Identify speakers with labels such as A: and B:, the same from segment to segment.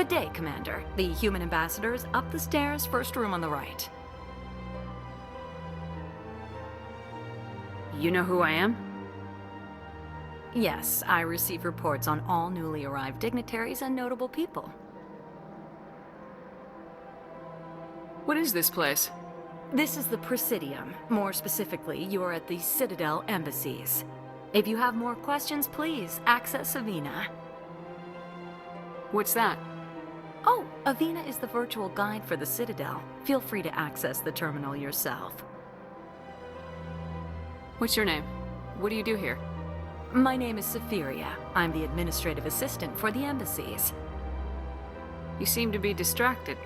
A: Good day, Commander. The human ambassador is up the stairs, first room on the right.
B: You know who I am?
A: Yes, I receive reports on all newly arrived dignitaries and notable people.
B: What is this place?
A: This is the Presidium. More specifically, you are at the Citadel embassies. If you have more questions, please access Avina.
B: What's that?
A: Oh, Avina is the virtual guide for the Citadel. Feel free to access the terminal yourself.
B: What's your name? What do you do here?
A: My name is Safiria. I'm the administrative assistant for the embassies.
B: You seem to be distracted.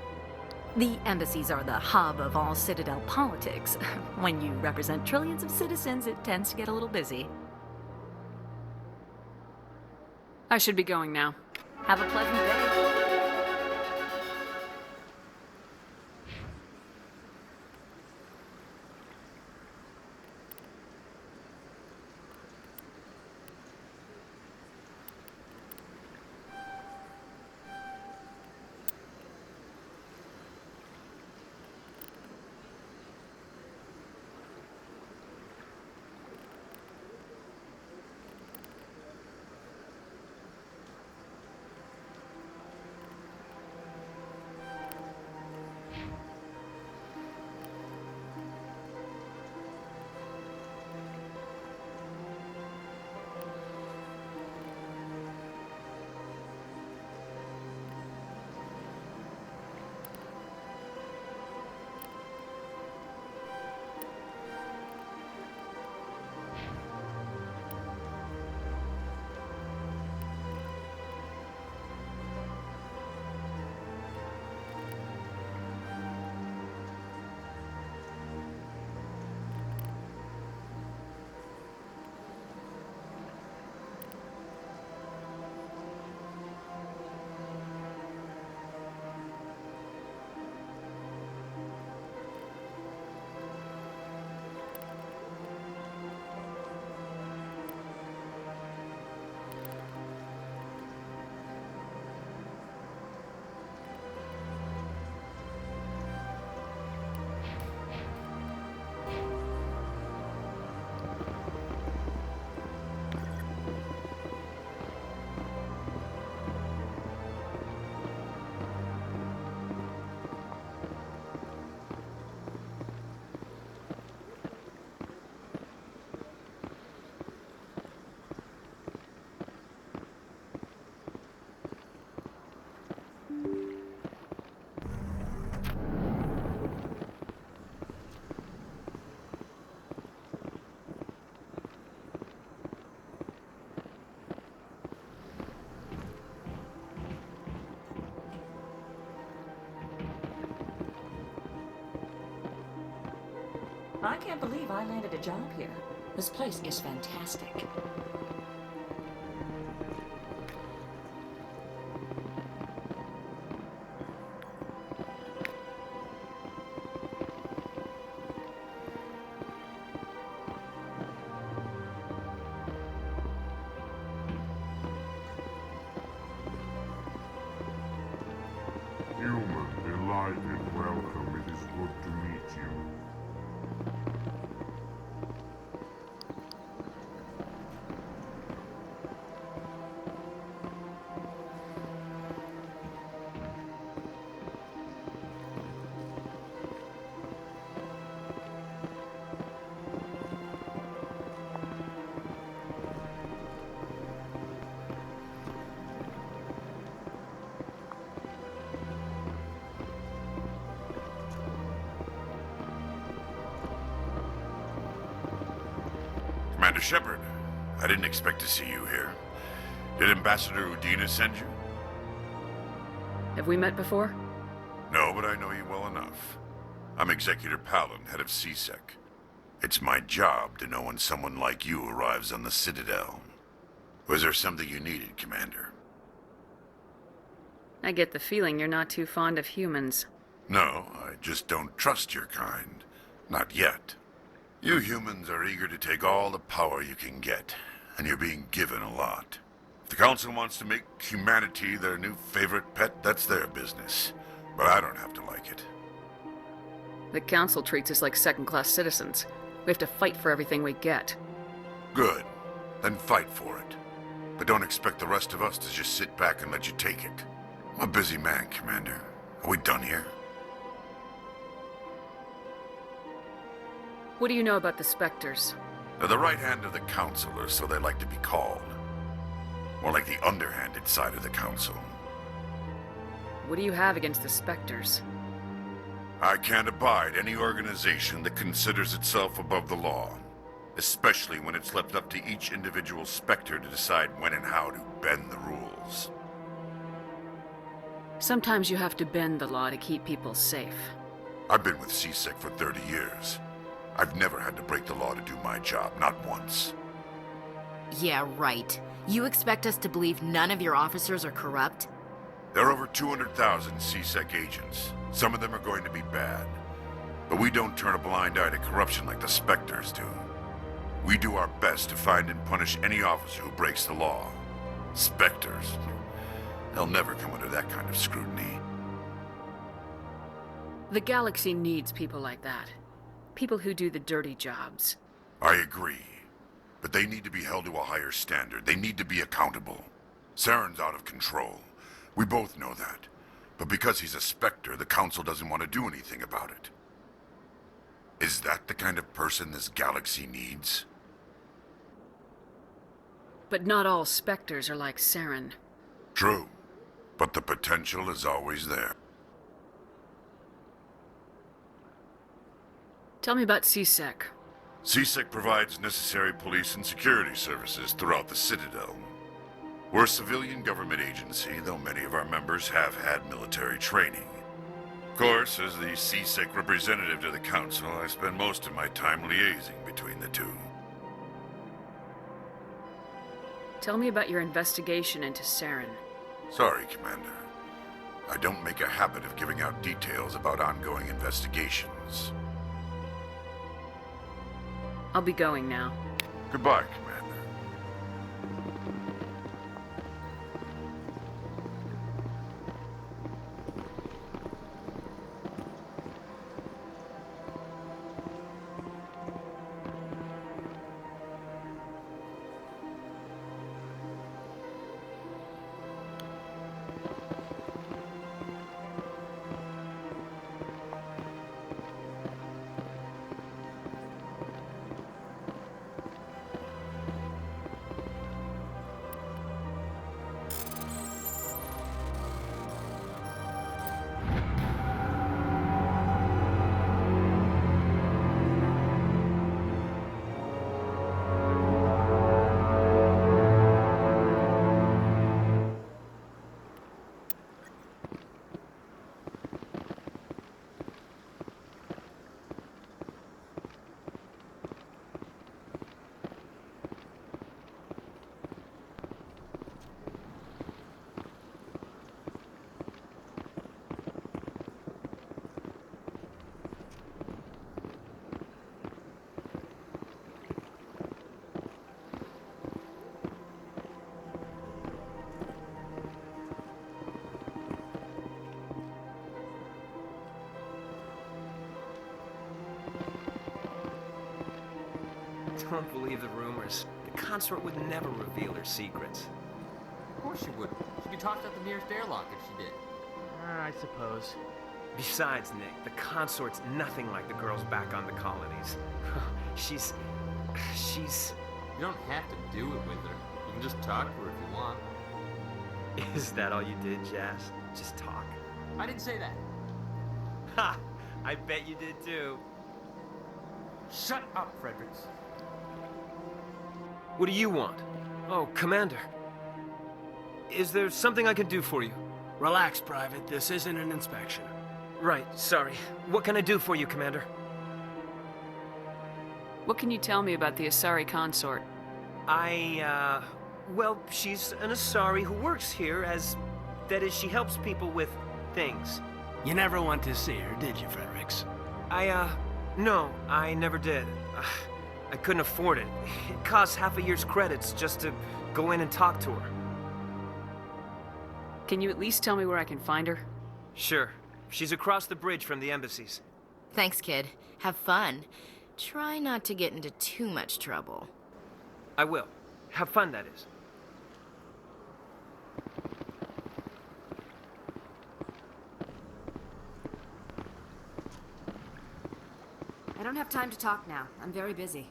A: The embassies are the hub of all Citadel politics. When you represent trillions of citizens, it tends to get a little busy.
B: I should be going now.
A: Have a pleasant day.
C: I can't believe I landed a job here. This place is fantastic.
D: Human, delighted, welcome. It is good to meet you.
E: Commander Shepard, I didn't expect to see you here. Did Ambassador Udina send you?
B: Have we met before?
E: No, but I know you well enough. I'm Executor Palin, head of CSEC. It's my job to know when someone like you arrives on the Citadel. Was there something you needed, Commander?
B: I get the feeling you're not too fond of humans.
E: No, I just don't trust your kind. Not yet. You humans are eager to take all the power you can get, and you're being given a lot. If the Council wants to make humanity their new favorite pet, that's their business. But I don't have to like it.
B: The Council treats us like second-class citizens. We have to fight for everything we get.
E: Good. Then fight for it. But don't expect the rest of us to just sit back and let you take it. I'm a busy man, Commander. Are we done here?
B: What do you know about the Spectres?
E: They're the right hand of the Council, or so they like to be called. More like the underhanded side of the Council.
B: What do you have against the Spectres?
E: I can't abide any organization that considers itself above the law. Especially when it's left up to each individual Spectre to decide when and how to bend the rules.
B: Sometimes you have to bend the law to keep people safe.
E: I've been with CSEC for 30 years. I've never had to break the law to do my job, not once.
F: Yeah, right. You expect us to believe none of your officers are corrupt?
E: There are over 200,000 CSEC agents. Some of them are going to be bad. But we don't turn a blind eye to corruption like the Spectres do. We do our best to find and punish any officer who breaks the law. Spectres. They'll never come under that kind of scrutiny.
B: The galaxy needs people like that. People who do the dirty jobs.
E: I agree. But they need to be held to a higher standard. They need to be accountable. Saren's out of control. We both know that. But because he's a Spectre, the Council doesn't want to do anything about it. Is that the kind of person this galaxy needs?
B: But not all Spectres are like Saren.
E: True. But the potential is always there.
B: Tell me about CSEC.
E: CSEC provides necessary police and security services throughout the Citadel. We're a civilian government agency, though many of our members have had military training. Of course, as the CSEC representative to the Council, I spend most of my time liaising between the two.
B: Tell me about your investigation into Saren.
E: Sorry, Commander. I don't make a habit of giving out details about ongoing investigations.
B: I'll be going now.
E: Goodbye, Commander.
G: Don't believe the rumors. The consort would never reveal her secrets.
H: Of course she would. She'd be tossed out the nearest airlock if she did.
I: I suppose.
G: Besides, Nick, the consort's nothing like the girls back on the colonies. She's...
H: You don't have to do it with her. You can just talk to her if you want.
G: Is that all you did, Jazz? Just talk?
H: I didn't say that.
G: Ha! I bet you did too.
H: Shut up, Fredericks.
G: What do you want? Oh, Commander. Is there something I can do for you?
I: Relax, Private. This isn't an inspection.
G: Right, sorry. What can I do for you, Commander?
B: What can you tell me about the Asari consort?
G: Well, she's an Asari who works here as... That is, she helps people with things.
I: You never went to see her, did you, Fredericks?
G: No, I never did. I couldn't afford it. It costs half a year's credits just to go in and talk to her.
B: Can you at least tell me where I can find her?
G: Sure. She's across the bridge from the embassies.
F: Thanks, kid. Have fun. Try not to get into too much trouble.
G: I will. Have fun, that is.
J: I don't have time to talk now. I'm very busy.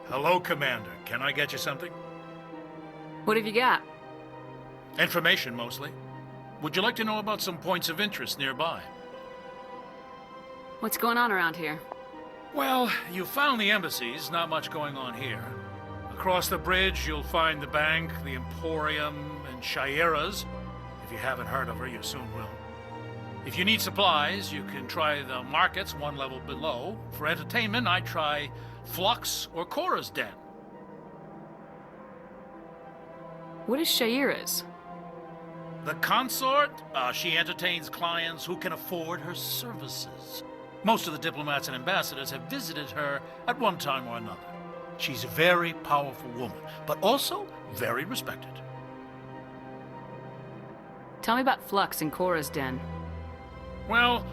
K: Hello, Commander. Can I get you something?
B: What have you got?
K: Information, mostly. Would you like to know about some points of interest nearby?
B: What's going on around here?
K: Well, you found the embassies. Not much going on here. Across the bridge, you'll find the bank, the Emporium, and Shaira's. If you haven't heard of her, you soon will. If you need supplies, you can try the markets one level below. For entertainment, I'd try Flux or Cora's Den.
B: What is Shaira's?
K: The consort? She entertains clients who can afford her services. Most of the diplomats and ambassadors have visited her at one time or another. She's a very powerful woman, but also very respected.
B: Tell me about Flux and Cora's Den.
K: Well,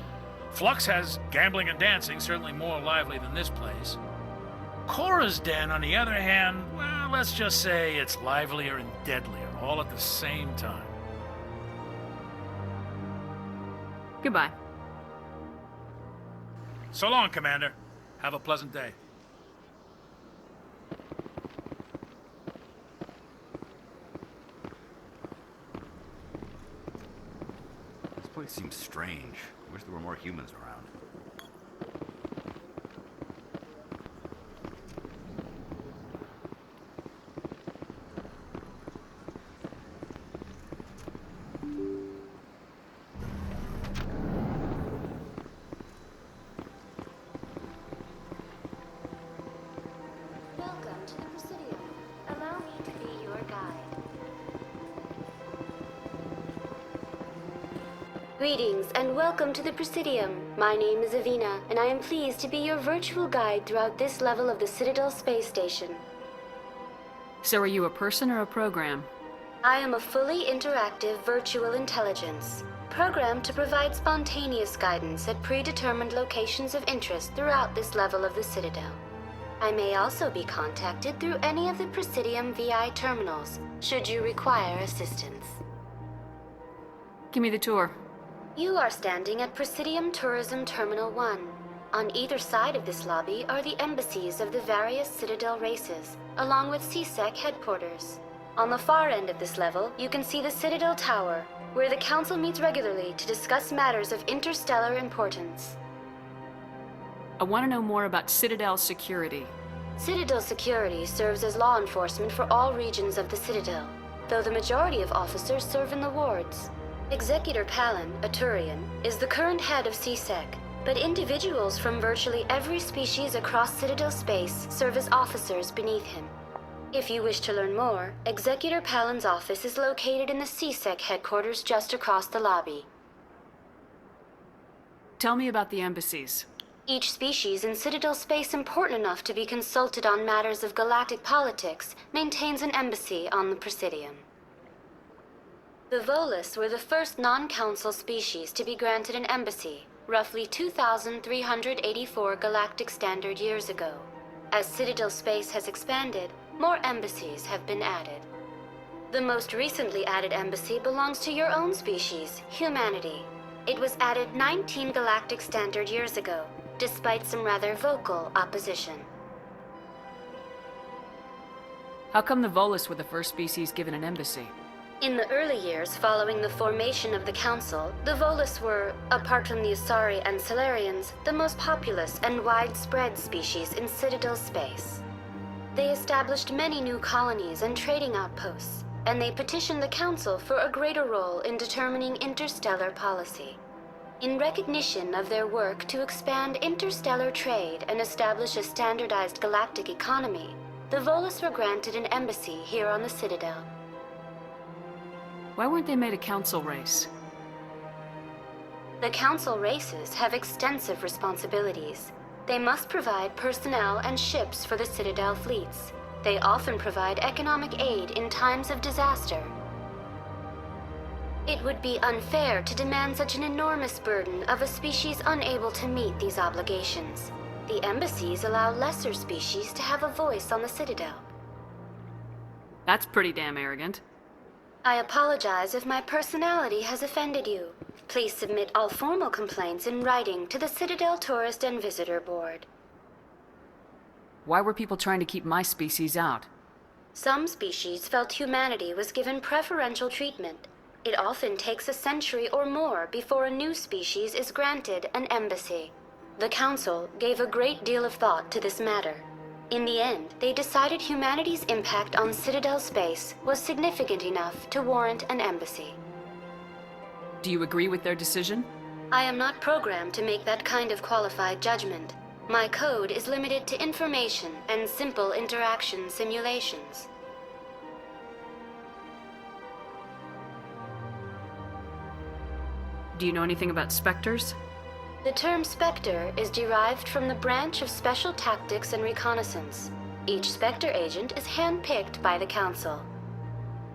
K: Flux has gambling and dancing, certainly more lively than this place. Cora's Den, on the other hand, well, let's just say it's livelier and deadlier, all at the same time.
B: Goodbye.
K: So long, Commander. Have a pleasant day.
L: This place seems strange. I wish there were more humans around.
M: Welcome to the Presidium. Allow me to be your guide. Greetings and welcome to the Presidium. My name is Avina, and I am pleased to be your virtual guide throughout this level of the Citadel space station.
B: So are you a person or a program?
M: I am a fully interactive virtual intelligence, programmed to provide spontaneous guidance at predetermined locations of interest throughout this level of the Citadel. I may also be contacted through any of the Presidium VI terminals, should you require assistance.
B: Give me the tour.
M: You are standing at Presidium Tourism Terminal 1. On either side of this lobby are the embassies of the various Citadel races, along with CSEC headquarters. On the far end of this level, you can see the Citadel Tower, where the Council meets regularly to discuss matters of interstellar importance.
B: I want to know more about Citadel security.
M: Citadel security serves as law enforcement for all regions of the Citadel, though the majority of officers serve in the wards. Executor Palin, a Turian, is the current head of CSEC, but individuals from virtually every species across Citadel space serve as officers beneath him. If you wish to learn more, Executor Palin's office is located in the CSEC headquarters just across the lobby.
B: Tell me about the embassies.
M: Each species in Citadel space important enough to be consulted on matters of galactic politics maintains an embassy on the Presidium. The Volus were the first non-council species to be granted an embassy, roughly 2,384 galactic standard years ago. As Citadel space has expanded, more embassies have been added. The most recently added embassy belongs to your own species, humanity. It was added 19 galactic standard years ago, despite some rather vocal opposition.
B: How come the Volus were the first species given an embassy?
M: In the early years following the formation of the Council, the Volus were, apart from the Asari and Solarians, the most populous and widespread species in Citadel space. They established many new colonies and trading outposts, and they petitioned the Council for a greater role in determining interstellar policy. In recognition of their work to expand interstellar trade and establish a standardized galactic economy, the Volus were granted an embassy here on the Citadel.
B: Why weren't they made a council race?
M: The council races have extensive responsibilities. They must provide personnel and ships for the Citadel fleets. They often provide economic aid in times of disaster. It would be unfair to demand such an enormous burden of a species unable to meet these obligations. The embassies allow lesser species to have a voice on the Citadel.
B: That's pretty damn arrogant.
M: I apologize if my personality has offended you. Please submit all formal complaints in writing to the Citadel Tourist and Visitor Board.
B: Why were people trying to keep my species out?
M: Some species felt humanity was given preferential treatment. It often takes a century or more before a new species is granted an embassy. The Council gave a great deal of thought to this matter. In the end, they decided humanity's impact on Citadel space was significant enough to warrant an embassy.
B: Do you agree with their decision?
M: I am not programmed to make that kind of qualified judgment. My code is limited to information and simple interaction simulations.
B: Do you know anything about specters?
M: The term Spectre is derived from the branch of Special Tactics and Reconnaissance. Each Spectre agent is handpicked by the Council.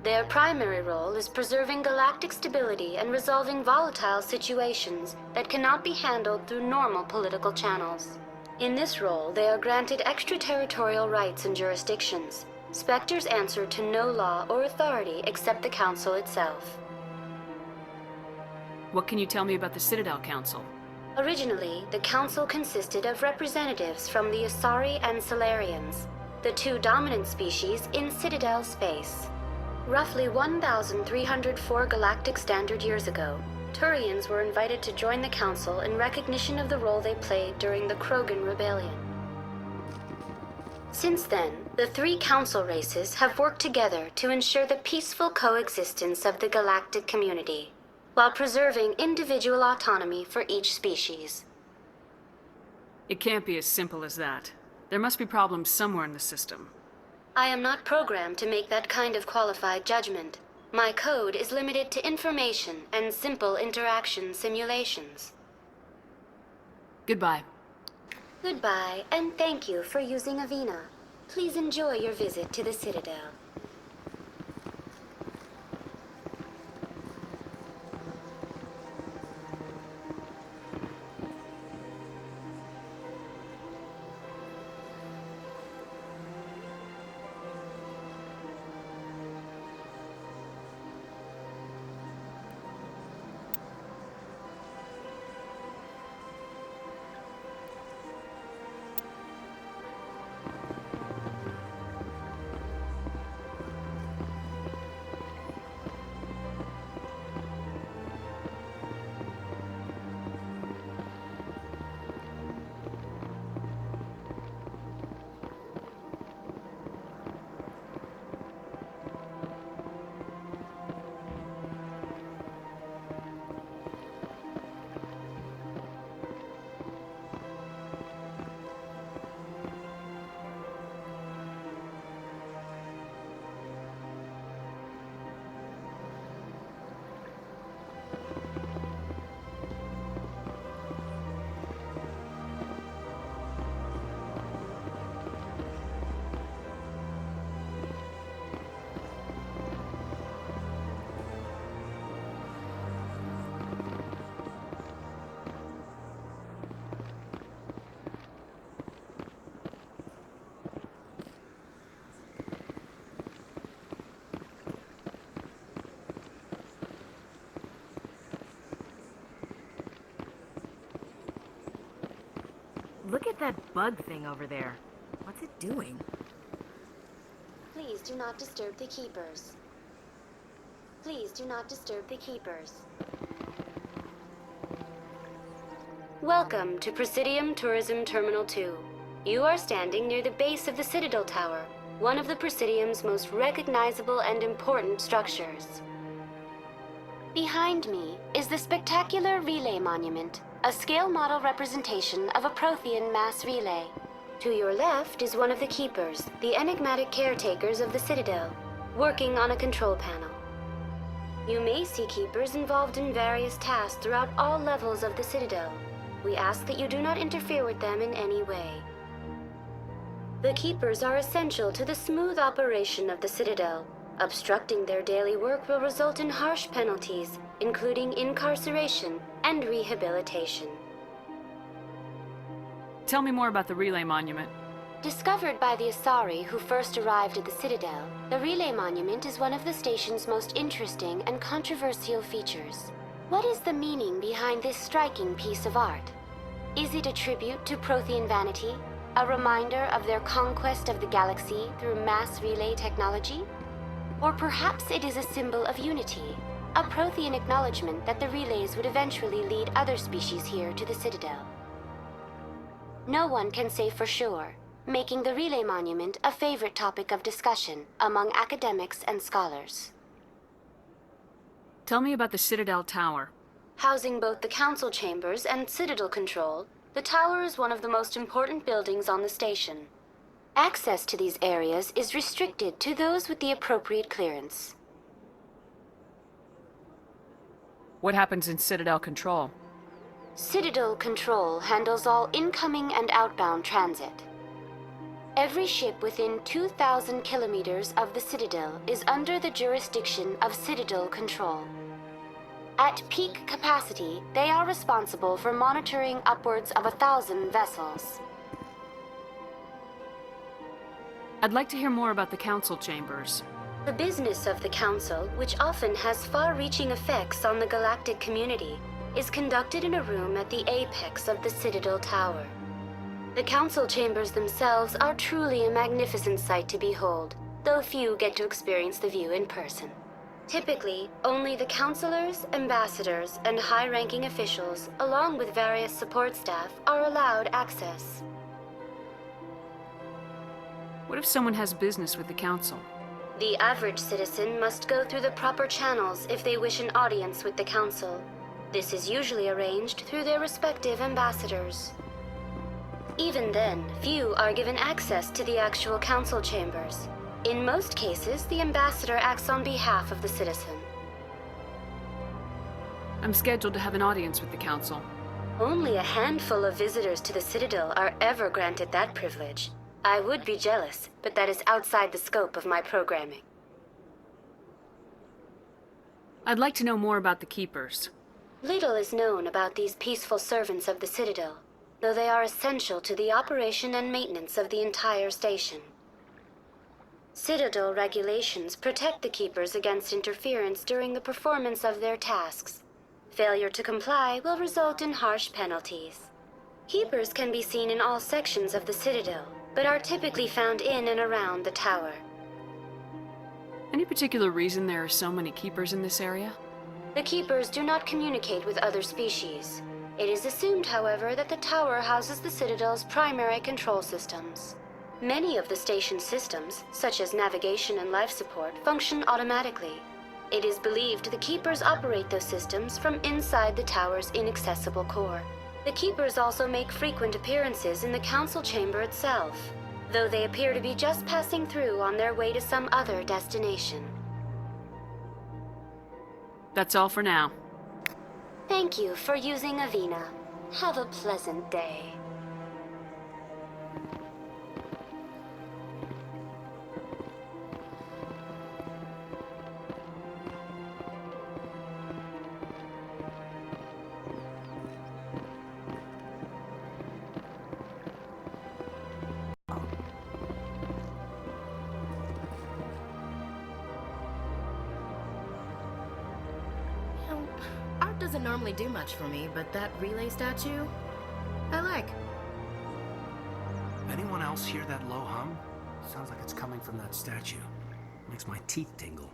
M: Their primary role is preserving galactic stability and resolving volatile situations that cannot be handled through normal political channels. In this role, they are granted extraterritorial rights and jurisdictions. Spectres answer to no law or authority except the Council itself.
B: What can you tell me about the Citadel Council?
M: Originally, the Council consisted of representatives from the Asari and Solarians, the two dominant species in Citadel space. Roughly 1,304 galactic standard years ago, Turians were invited to join the Council in recognition of the role they played during the Krogan Rebellion. Since then, the three Council races have worked together to ensure the peaceful coexistence of the galactic community, while preserving individual autonomy for each species.
B: It can't be as simple as that. There must be problems somewhere in the system.
M: I am not programmed to make that kind of qualified judgment. My code is limited to information and simple interaction simulations.
B: Goodbye.
M: Goodbye, and thank you for using Avina. Please enjoy your visit to the Citadel.
J: Look at that bug thing over there. What's it doing?
M: Please do not disturb the Keepers. Please do not disturb the Keepers. Welcome to Presidium Tourism Terminal 2. You are standing near the base of the Citadel Tower, one of the Presidium's most recognizable and important structures. Behind me is the spectacular Relay Monument, a scale model representation of a Prothean mass relay. To your left is one of the Keepers, the enigmatic caretakers of the Citadel, working on a control panel. You may see keepers involved in various tasks throughout all levels of the Citadel. We ask that you do not interfere with them in any way. The keepers are essential to the smooth operation of the Citadel. Obstructing their daily work will result in harsh penalties, including incarceration and rehabilitation.
B: Tell me more about the relay monument.
M: Discovered by the Asari who first arrived at the Citadel, the Relay Monument is one of the station's most interesting and controversial features. What is the meaning behind this striking piece of art? Is it a tribute to Prothean vanity? A reminder of their conquest of the galaxy through mass relay technology? Or perhaps it is a symbol of unity, a Prothean acknowledgement that the relays would eventually lead other species here to the Citadel. No one can say for sure, making the Relay Monument a favorite topic of discussion among academics and scholars.
B: Tell me about the Citadel Tower.
M: Housing both the council chambers and Citadel control, the tower is one of the most important buildings on the station. Access to these areas is restricted to those with the appropriate clearance.
B: What happens in Citadel Control?
M: Citadel Control handles all incoming and outbound transit. Every ship within 2,000 kilometers of the Citadel is under the jurisdiction of Citadel Control. At peak capacity, they are responsible for monitoring upwards of 1,000 vessels.
B: I'd like to hear more about the council chambers.
M: The business of the Council, which often has far-reaching effects on the galactic community, is conducted in a room at the apex of the Citadel Tower. The council chambers themselves are truly a magnificent sight to behold, though few get to experience the view in person. Typically, only the councilors, ambassadors, and high-ranking officials, along with various support staff, are allowed access.
B: What if someone has business with the council?
M: The average citizen must go through the proper channels if they wish an audience with the council. This is usually arranged through their respective ambassadors. Even then, few are given access to the actual council chambers. In most cases, the ambassador acts on behalf of the citizen.
B: I'm scheduled to have an audience with the council.
M: Only a handful of visitors to the Citadel are ever granted that privilege. I would be jealous, but that is outside the scope of my programming.
B: I'd like to know more about the Keepers.
M: Little is known about these peaceful servants of the Citadel, though they are essential to the operation and maintenance of the entire station. Citadel regulations protect the Keepers against interference during the performance of their tasks. Failure to comply will result in harsh penalties. Keepers can be seen in all sections of the Citadel, but are typically found in and around the tower.
B: Any particular reason there are so many Keepers in this area?
M: The Keepers do not communicate with other species. It is assumed, however, that the tower houses the Citadel's primary control systems. Many of the station's systems, such as navigation and life support, function automatically. It is believed the Keepers operate those systems from inside the tower's inaccessible core. The Keepers also make frequent appearances in the council chamber itself, though they appear to be just passing through on their way to some other destination.
B: That's all for now.
M: Thank you for using Avina. Have a pleasant day.
F: Art doesn't normally do much for me, but that relay statue, I like.
I: Anyone else hear that low hum? Sounds like it's coming from that statue. Makes my teeth tingle.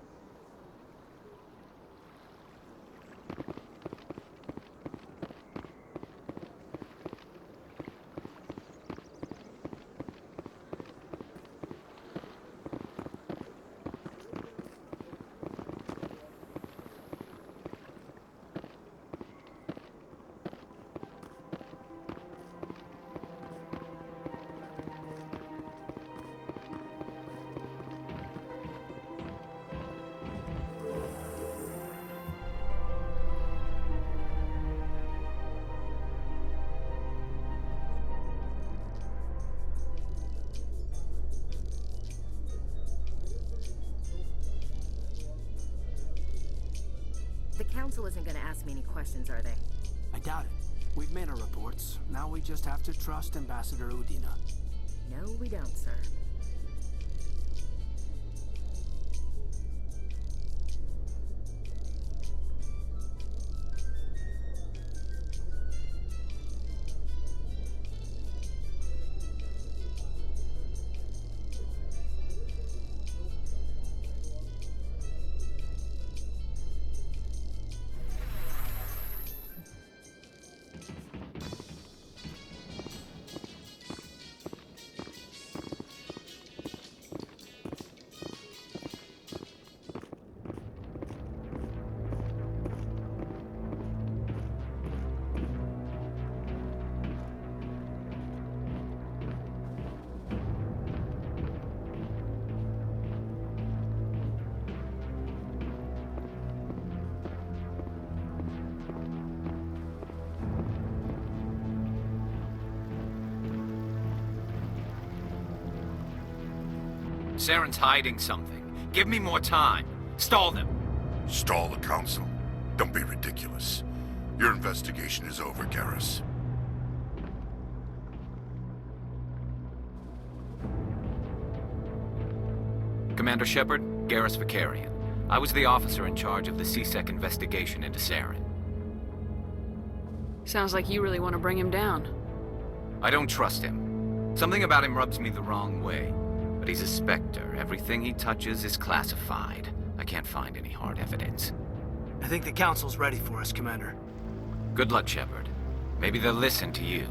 J: council isn't gonna ask me any questions, are they?
I: I doubt it. We've made our reports. Now we just have to trust Ambassador Udina.
J: No, we don't, sir.
N: Saren's hiding something. Give me more time. Stall them.
E: Stall the council? Don't be ridiculous. Your investigation is over, Garrus.
N: Commander Shepard, Garrus Vicarian. I was the officer in charge of the CSEC investigation into Saren.
B: Sounds like you really want to bring him down.
N: I don't trust him. Something about him rubs me the wrong way. But he's a Spectre. Everything he touches is classified. I can't find any hard evidence.
I: I think the council's ready for us, Commander.
N: Good luck, Shepard. Maybe they'll listen to you.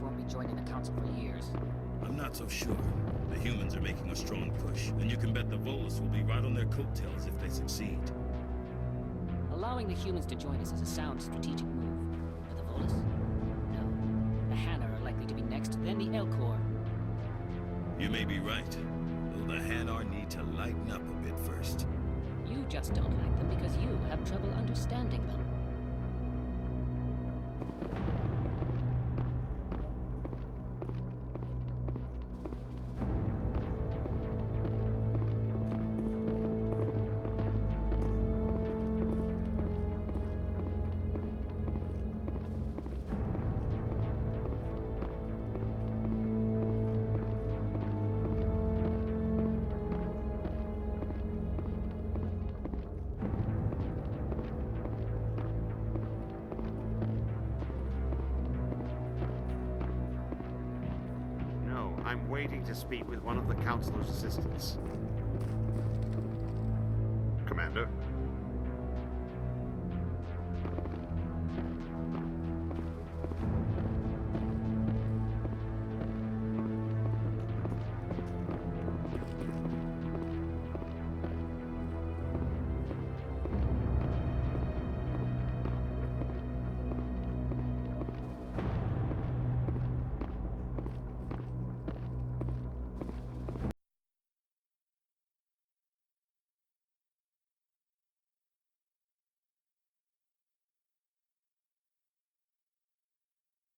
O: Won't be joining the council for years.
P: I'm not so sure. The humans are making a strong push, and you can bet the Volus will be right on their coattails if they succeed.
O: Allowing the humans to join us is a sound strategic move. But the Volus? No. The Hanna are likely to be next, then the Elcor.
P: You may be right, though the Hanar need to lighten up a bit first.
O: You just don't like them because you have trouble understanding them.
Q: I'm waiting to speak with one of the Councilor's assistants.
E: Commander?